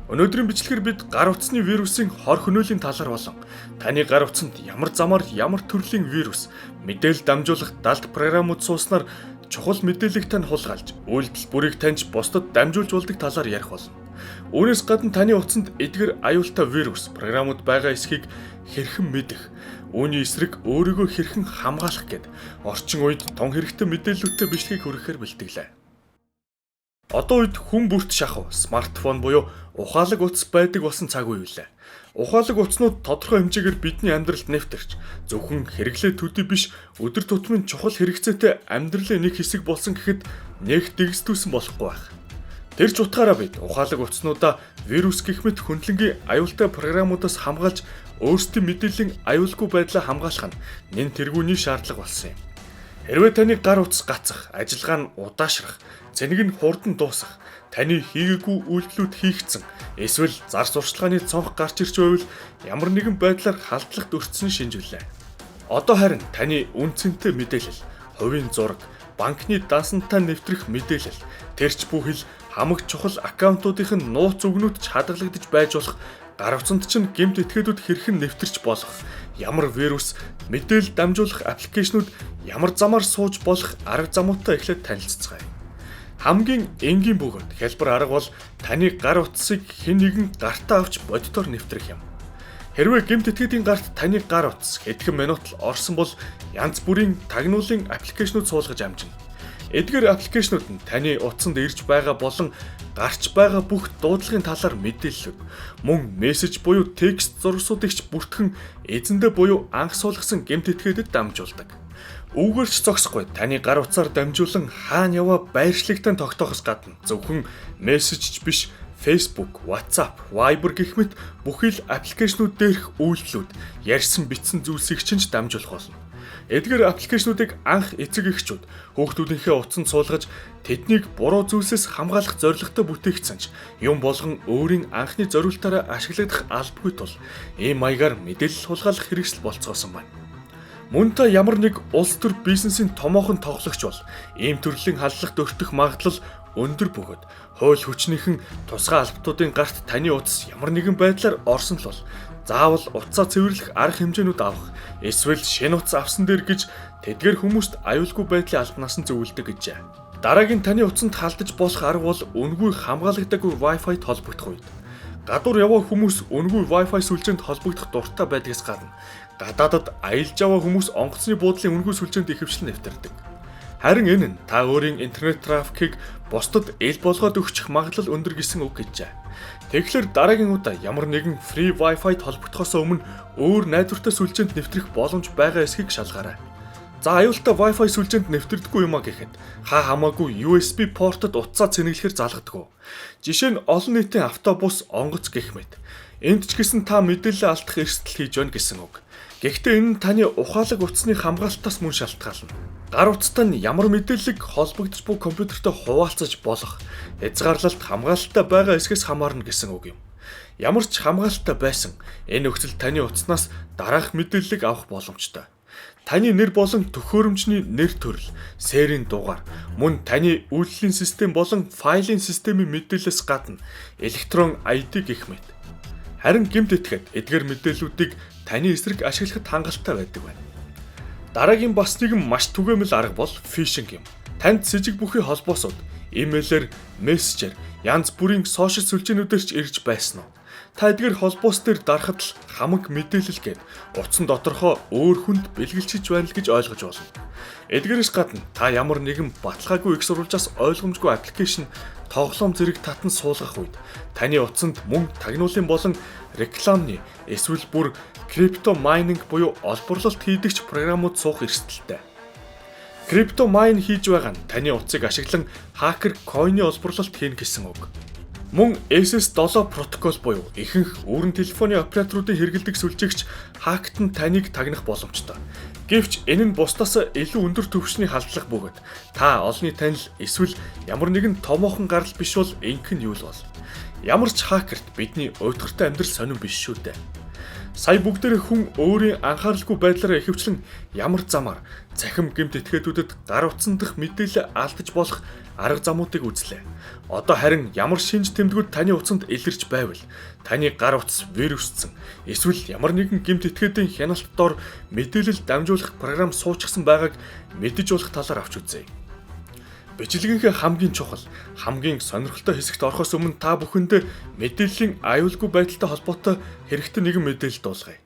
Өнөөдрийн бичлэгээр бид гар утасны вирусын хор хөнөөлийн талаар болон таны гар утсанд ямар замаар ямар төрлийн вирус мэдээлэл дамжуулах далд програмууд сууснаар чухал мэдээллийг тань хулгайлж, үйлдэл бүрийг таньж бусдад дамжуулж болдог талаар ярих болно. Үүнээс гадна таны утсанд эдгээр аюултай вирус програмууд байгаа эсхийг хэрхэн мэдэх, үүний эсрэг өөрийгөө хэрхэн хамгаалах гэд орчин үед тун хэрэгтэй мэдээллүүдтэй бичлэгийг хүргэхээр бэлтгэлээ. Одоо үед хүн бүрт шахав, смартфон буюу ухаалаг утас байдаг болсон цаг үе үлээ. Ухаалаг утаснууд тодорхой хэмжээгээр бидний амьдралд нэвтэрч, зөвхөн хэрэглээ төдий биш, өдөр тутмын чухал хэрэгцээтэй амьдралын нэг хэсэг болсон гэхэд нэг дэгсдүүлсэн болохгүй байх. Тэр ч утгаараа бид ухаалаг утаснуудаа вирус гэх мэт хөндлөнгийн аюултай програмуудаас хамгаалж, өөрсдийн мэдээллийн аюулгүй байдлаа хамгаалах нь нэн тэргүүний шаардлага болсон юм. Хэрвээ таны гар утас гацах, ажиллагаа нь удаашрах, цэнийг нь хурдан дуусах, таны хийгээгүй үйлдэлүүд хийгдсэн, эсвэл зар сурталчилгааны цонх гарч ирж байвал ямар нэгэн байдлаар халдлагт өртсөн шинжлэлээ. Одоо харин таны үнцэнтэй мэдээлэл, хувийн зураг, банкны дансантай нэвтрэх мэдээлэл, тэрч бүхэл хамаг чухал аккаунтуудын нууц үгнүүд ч хадгалагдаж байж болох, гар утсанд чинь гэмт этгээдүүд хэрхэн нэвтэрч болох, ямар вирус мэдээлэл дамжуулах аппликейшнүүд ямар замаар сууж болох арга замуудтай эхлээд танилццгаая. Хамгийн энгийн бөгөөд хэлбэр арга бол таны гар утсыг хэн нэгэн гартаа авч бодитоор нэвтрэх юм. Хэрвээ гэмт этгээдийн гарт таны гар утас хэдхэн минут л орсон бол янз бүрийн тагнуулын аппликейшнүүд суулгаж амжина. Эдгээр аппликейшнүүд нь таны утсанд ирж байгаа болон гарч байгаа бүх дуудлагын талаар мэдээлэлүүд, мөн мессеж буюу текст зурсуудыг ч бүртгэн эзэндээ буюу анх суулгасан гэмт этгээдэд дамжуулдаг. Үүгээр ч зогсохгүй таны гар утсаар дамжуулан хаана яваа байршлагтай тогтоохоос гадна зөвхөн мессежч биш, Facebook, WhatsApp, Viber гэх мэт бүхий л аппликейшнүүд дээрх үйлдэлүүд, ярьсан бичсэн зүйлсийг ч дамжуулах болно. Эдгээр аппликейшнүүдийг анх эцэг эхчүүд хүүхдүүдийнхээ утсанд суулгаж тэднийг буруу зүйлсээс хамгаалах зорилготой бүтээгдсэн ч юм болгон өөрийн анхны зориултаараа ашиглагдах албагүй тул ийм маягаар мэдээлэл хулгайлах хэрэгсэл болцоосон байна. Мөн та ямар нэг улс төр бизнесийн томоохон тоглогч бол ийм төрлийн халдлагт өртөх магадлал өндөр бөгөөд хууль хүчнийхэн тусгай албатуудын гарт таны утас ямар нэгэн байдлаар орсон л бол заавал утсаа цэвэрлэх арга хэмжээнүүд авах, эсвэл шинэ утас авсан дээр гэж тэдгээр хүмүүст аюулгүй байдлын албанаас нь зөвлөдөг гэжээ. Дараагийн таны утсанд халдаж болох арга бол үнгүй хамгаалагдаагүй Wi-Fi-д холбогдох үед. Гадуур яваа хүмүүс үнгүй Wi-Fi сүлжээнд холбогдох дуртай байдгаас гадна гадаадад аялж яваа хүмүүс онгоцны буудлын үнгүй сүлжээнд ихэвчлэн нэвтэрдэг. Харин энэ нь та өөрийн интернет трафикийг бусдад ил болгоод өгчих магадлал өндөр гэсэн үг гэжээ. Тэгэхээр дараагийн удаа ямар нэгэн free Wi-Fi-д холбогдохоос өмнө өөр найдвартай сүлжээнд нэвтрэх боломж байгаа эсхийг шалгаарай. За аюултай Wi-Fi сүлжээнд нэвтэрдэггүй юм а гэхэд хамаагүй USB портод утсаа цэнэглэхээр залгадаггүй. Жишээ нь олон нийтийн автобус, онгоц гэх мэт. Энд ч гэсэн та мэдээлэл алдах эрсдэл хийж байна гэсэн үг. Гэхдээ энэ нь таны ухаалаг утасны хамгаалтаас мөн шалтгаална. Гар утастай нь ямар мэдээллийг холбогдож буй компьютертэй хуваалцаж болох хязгаарлалт хамгаалалттай байгаа эсгээс хамаарна гэсэн үг юм. Ямар ч хамгаалалттай байсан энэ нөхцөл таны утаснаас дараах мэдээллийг авах боломжтой. Таны нэр болон төхөөрөмжний нэр төрөл, серийн дугаар, мөн таны үйлдлийн систем болон файлын системийн мэдээлэлээс гадна электрон ID гэх мэт. Харин гэмт этгээд эдгээр мэдээллүүдийг таны эсрэг ашиглахад хангалттай байдаг байна. Дараагийн бас нэгэн маш түгээмэл арга бол фишинг юм. Танд с сэжиг бүхий холбоосууд, имэйлээр, мессежээр, янз бүрийн сошиал сүлжээнүүдээр ч ирж байсан уу? Та эдгээр холбоос дээр дарахад л хамаг мэдээлэл гээд утсан доторхоо өөр хүнд бэлгэлчиж байна л гэж ойлгож болно. Эдгээрээс гадна та ямар нэгэн баталгаагүй их сурвалжаас ойлгомжгүй аппликейшн, тоглоом зэрэг татан суулгах үед таны утсанд мөн тагнуулын болон рекламны эсвэл бүр крипто майнинг буюу олборлолт хийдэгч програмууд суух эрсдэлтэй. Крипто майн хийж байгаа нь таны утсыг ашиглан хакер койны олборлолт хийнэ гэсэн үг. Мөн SS7 протокол буюу ихэнх өөрийн телефоны операторуудын хэрэглэдэг сүлжээгч хакт нь таныг тагнах боломжтой. Гэвч энэ нь бусдаас илүү өндөр түвшний халдлага бөгөөд та олонний танил эсвэл ямар нэгэн томоохон гарал биш бол энх нь юу л бол. Ямар ч хакерт бидний уйдгартай амьдрал сонирн биш шүү дээ. Сая бүгдээрээ хүн өөрийн анхааралгүй байдлаараа ихэвчлэн ямар замаар цахим гэмт этгээдүүдэд гар утсан дах мэдээлэл алдаж болох арга замуудыг үзлээ. Одоо харин ямар шинж тэмдгүүд таны утсанд илэрч байвал таны гар утас вирусцсан эсвэл ямар нэгэн гэмт этгээдийн хяналт дор мэдээлэл дамжуулах програм суучихсан байгааг мэдэж болох талаар авч үзье. Бичлэгийнхээ хамгийн чухал, хамгийн сонирхолтой хэсэгт орохоос өмнө та бүхэндээ мэдээллийн аюулгүй байдалтай холбоотой хэрэгтэй нэгэн мэдээлэл дуулгая.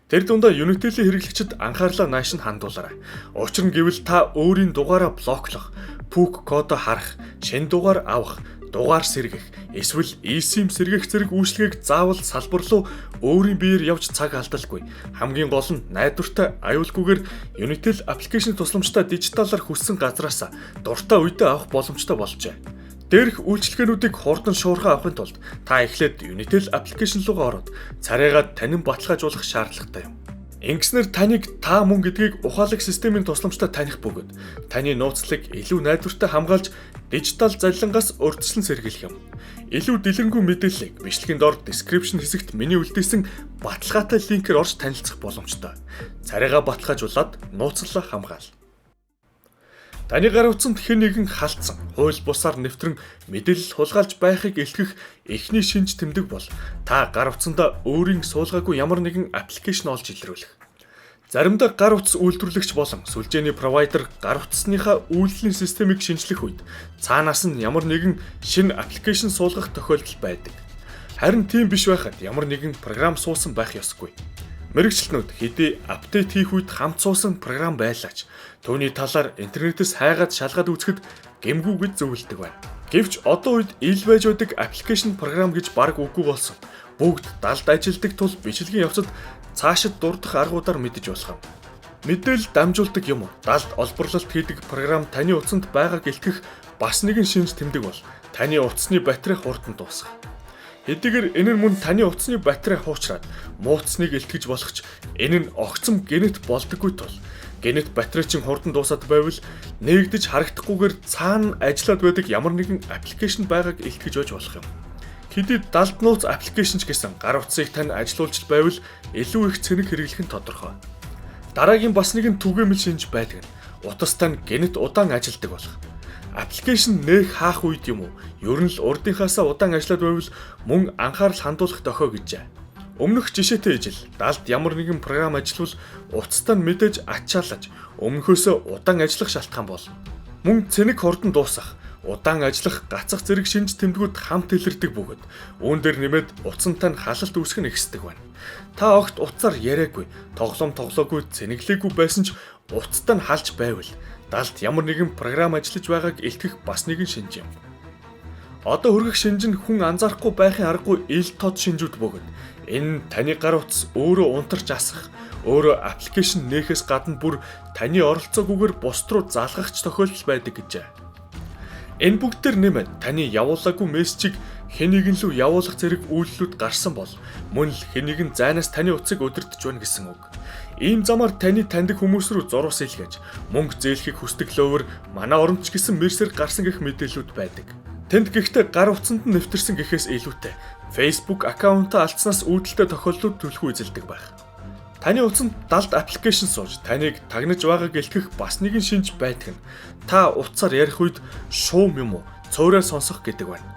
Тэр дундаа Unitel-ийн хэрэглэгчид анхаарлаа нааш нь хандуулаарай. Учир нь гэвэл та өөрийн дугаараа блоклох, пүүк кодоо харах, шинэ дугаар авах, дугаар сэргэх, эсвэл eSIM сэргэх зэрэг үйлчлэгийг заавал салбар руу өөрийн биеэр явж цаг алдалгүй. Хамгийн гол нь найдвартай аюулгүйгээр Unitel аппликейшн тусламжтай дижиталар хүссэн газраас дуртай үедээ авах боломжтой болжээ. Дээрх үйлчлэгээнүүдийг хурдан шуурхай авахын тулд та эхлээд Unitel аппликейшн руугаа ороод царайгаа танин баталгаажуулах шаардлагатай юм. Ингэснээр таныг та мөн гэдгийг ухаалаг системийн тусламжтай таних бөгөөд таны нууцлыг илүү найдвартай хамгаалж дижитал залилангаас урьдчилан сэргийлэх юм. Илүү дэлгэрэнгүй мэдээллийг бичлэгийн дор description хэсэгт миний үлдээсэн баталгаатай линкээр орж танилцах боломжтой. Царайгаа баталгаажуулаад нууцлаа хамгаал. Таны гар утсанд хэн нэгэн халтсан, хууль бусаар нэвтрэн мэдээлэл хулгайлж байхыг илтгэх эхний шинж тэмдэг бол та гар утсандаа өөрийн суулгаагүй ямар нэгэн аппликейшн олж илрүүлэх. Заримдаа гар утас үйлдвэрлэгч болон сүлжээний провайдер гар утасныхаа үйлдвэрлэлийн системийг шинжлэх үед цаанаас нь ямар нэгэн шинэ аппликейшн суулгах тохиолдол байдаг. Харин тийм биш байхад ямар нэгэн програм суусан байх ёсгүй. Мэргэжилтнүүд хэдий апдейт хийх үед хамт суусан програм байлаач түүний талаар интернетээс хайгаад шалгаад үзэхэд гэмгүүгэд зөвлөдөг байна. Гэвч одоо үед ил байж байдаг аппликейшн програм гэж бараг үгүй болсон. Бүгд далд ажилдаг тул бичлэгийн явцад цаашид дурдах аргуудаар мэдэж болох юм. Мэдээлэл дамжуулдаг юм уу? Далд олборлолт хийдэг програм таны утсанд байгааг илтгэх бас нэгэн шинж тэмдэг бол таны утасны батарей хурдан дуусах. Хэдийгээр энэ нь мөн таны утасны батарей хуучраад мууцсныг илтгэж болох ч энэ нь огцом генет болдоггүй тул генет батарей чинь хурдан дуусаад байвал нэгдэж харагдахгүйгээр цаана ажиллаад байдаг ямар нэгэн аппликейшн байгааг илтгэж ож болох юм. Хэдий далд нууц аппликейшн ч гэсэн гар утсыг тань ажилуулж байвал илүү их цэнэг хэрэглэх нь тодорхой. Дараагийн бас нэгэн түгээмэл шинж байдаг нь утас тань генет удаан ажилдаг болох. Аппликейшн нэг хаах үед юм уу? Ер нь л урдынхаасаа удаан ажиллаад байвал мөн анхаарал хандуулах дохио гэжээ. Өмнөх жишээтэй ижил далд ямар нэгэн програм ажиллавал утастай нь мэдээж ачаалаж өмнөхөөсөө удаан ажиллах шалтгаан болно. Мөн цэнэг хурдан дуусах, удаан ажиллах гацах зэрэг шинж тэмдгүүд хамт илэрдэг бөгөөд үүн дээр нэмээд утасантай нь халалт үүсгэх нь ихсдэг байна. Та огт утсаар яриаггүй, тоглоогүй, цэнэглээгүй байсан ч утастай нь халж байвал далд ямар нэгэн програм ажиллаж байгааг илтгэх бас нэгэн шинж юм. Одоо хүргэх шинж нь хүн анзаарахгүй байхын аргагүй ил тод шинжүүд бөгөөд энэ таны гар утас өөрөө унтарч асах, өөрөө аппликейшн нээхээс гадна бүр таны оролцоогүйгээр бусд руу залгахч тохиолдол байдаг гэжээ. Энэ бүгдээр нэмээд таны явуулаагүй мессежийг хэн нэгэн лүү явуулах зэрэг үйлдэлүүд гарсан бол мөн л хэн нэгэн зайнаас таны утсыг удирдах байна гэсэн үг. Ийм замаар таны таньдаг хүмүүс рүү зурвас илгээж мөнгө зээлхийг хүсдэг лөөвөр манай оромч гэсэн мэрсэр гарсан гэх мэдээлүүд байдаг. Тэнд гэхдээ гар утсанд нь нэвтэрсэн гэхээс илүүтэй Facebook аккаунтаа алдснаас үүдэлтэй тохиолдлууд түлхүү эзэлдэг байх. Таны утсанд далд аппликейшн сууж таныг тагнаж байгааг илтгэх бас нэгэн шинж байдаг нь та утсаар ярих үед шуум юм уу, цөөрөө сонсох гэдэг байна.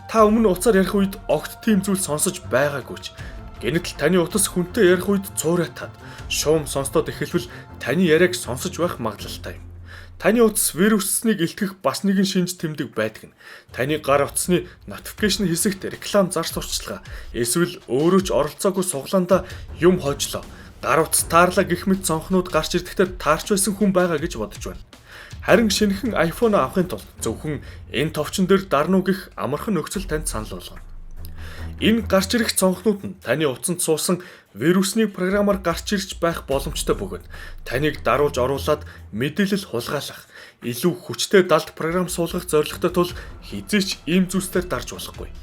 Та өмнө утсаар ярих үед огт тийм зүйл сонсож байгаагүй ч гэнэтэл таны утас хүнтэй ярих үед цуураа таад шуум сонстоод эхэлвэл таны яриаг сонсож байх магадлалтай юм. Таны утас вируссныг илтгэх бас нэгэн шинж тэмдэг байдаг нь таны гар утасны notification хэсэгт реклам зар сурталчилгаа эсвэл өөрөө ч оролцоогүй суглаандаа юм хожлоо, гар утас таарлаа гэх мэт цонхнууд гарч ирэхдээ таарч байсан хүн байгаа гэж бодож байна. Харин шинэхэн iPhone авахын тулд зөвхөн энэ товчон дээр дарнуу гэх амархан нөхцөл танд санал болгоно. Энэ гарч ирэх цонхнууд нь таны утсанд суусан вирусны програмаар гарч ирж байх боломжтой бөгөөд таныг даруулж оруулаад мэдээлэл хулгайлах, илүү хүчтэй далд програм суулгах зорилготой тул хизээч ийм зүйлсээр дарж болохгүй.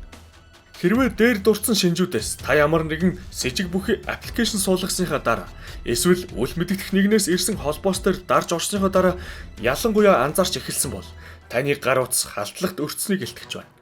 Хэрвээ дээр дурдсан шинжүүдээс та ямар нэгэн с жиг бүхий аппликейшн суулгасныхаа дараа эсвэл үл мэдэгдэх нэгнээс ирсэн холбоос дээр дарж орсныхоо дараа ялангуяа анзаарч эхэлсэн бол таны гар утас халдлагт өртсөнийг илтгэж байна.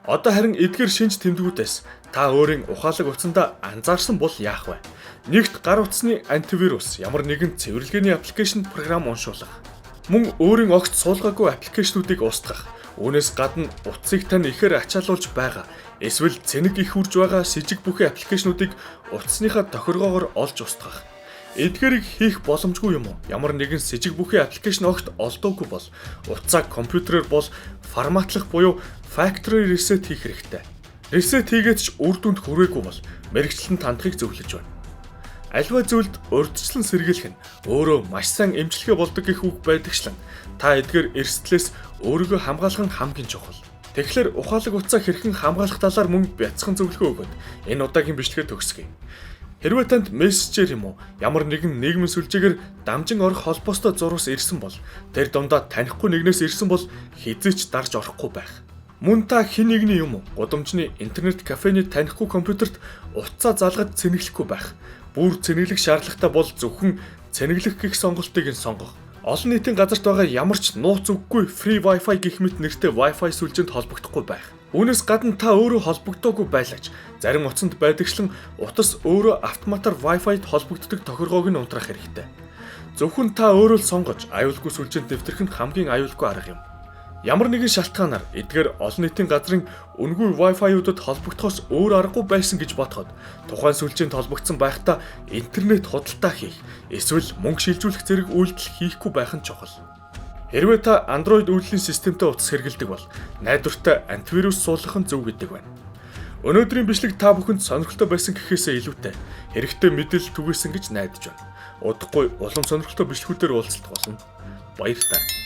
Одоо харин эдгээр шинж тэмдгүүдээс та өөрийн ухаалаг утсандаа анзаарсан бол яах вэ? Нэгт гар утасны антивирус ямар нэгэн цэвэрлэгээний аппликейшн програм уншуулах. Мөн өөрийн огт суулгаагүй аппликейшнуудыг устгах. Үүнээс гадна утсыг тань ихээр ачаалуулж байгаа эсвэл цэник их үрж байгаа с жиг бүхий аппликейшнуудыг утасныхаа тохиргоогоор олж устгах. Эдгээрийг хийх боломжгүй юм уу? Ямар нэгэн с жиг бүхий аппликейшн огт олдоогүй бол утсаа компьютерээр бол форматлах буюу factory reset хийх хэрэгтэй. Reset хийгээд ч үр дүнд хүрээгүй бол мэрэгчлэн тандахыг зөвлөж байна. Альва зүйлд урьдчилан сэргийлэх нь өөрөө маш сайн эмчилгээ болдог гэх үг байдагчлан та эдгээр эрсдлээс өөрийгөө хамгаалах нь хамгийн чухал. Тэгэхээр ухаалаг утсаа хэрхэн хамгаалах талаар мөн бяцхан зөвлөгөө өгöd энэ удаагийн бичлэгээ төгсгөе. Хэрвээ танд мессежээр юм уу ямар нэгэн нийгмийн сүлжээгээр дамжин орох холбоостой зурвас ирсэн бол тэр дундаа танихгүй нэгнээс ирсэн бол хизээч дарж орохгүй байх. Мөн та хэн нэгний юм уу гудамжны интернет кафений танихгүй компьютерт утсаа залгаж цэнэглэхгүй байх. Бүр цэнэглэх шаардлагатай бол зөвхөн цэнэглэх гэх сонголтыг нь сонгох. Олон нийтийн газарт байгаа ямар ч нууц үггүй free wifi гэх мэт нэртэй wifi сүлжээнд холбогдохгүй байх. Үүнээс гадна та өөрөө холбогдоогүй байлаач зарим утсанд байдагшлан утас өөрөө автоматар wifi-д холбогддог тохиргоог нь унтраах хэрэгтэй. Зөвхөн та өөрөө л сонгож аюулгүй сүлжээнд нэвтрэх нь хамгийн аюулгүй арга юм. Ямар нэгэн шалтгаанаар эдгээр олон нийтийн газрын үнэгүй Wi-Fi-удад холбогдохоос өөр аргагүй байсан гэж бодоход тухайн сүлжээнд холбогдсон байхдаа интернет худалдаа хийх эсвэл мөнгө шилжүүлэх зэрэг үйлдэл хийхгүй байх нь чухал. Хэрвээ та Android үйлдвэрлэлийн системтэй утас хэрэглэдэг бол найдвартай антивирус суулгах нь зөв гэдэг байна. Өнөөдрийн бичлэг та бүхэнд сонирхолтой байсан гэхээсээ илүүтэй хэрэгтэй мэдээлэл түгээсэн гэж найдаж байна. Удахгүй улам сонирхолтой бичлэгүүдээр уулзалт болно. Баярлалаа.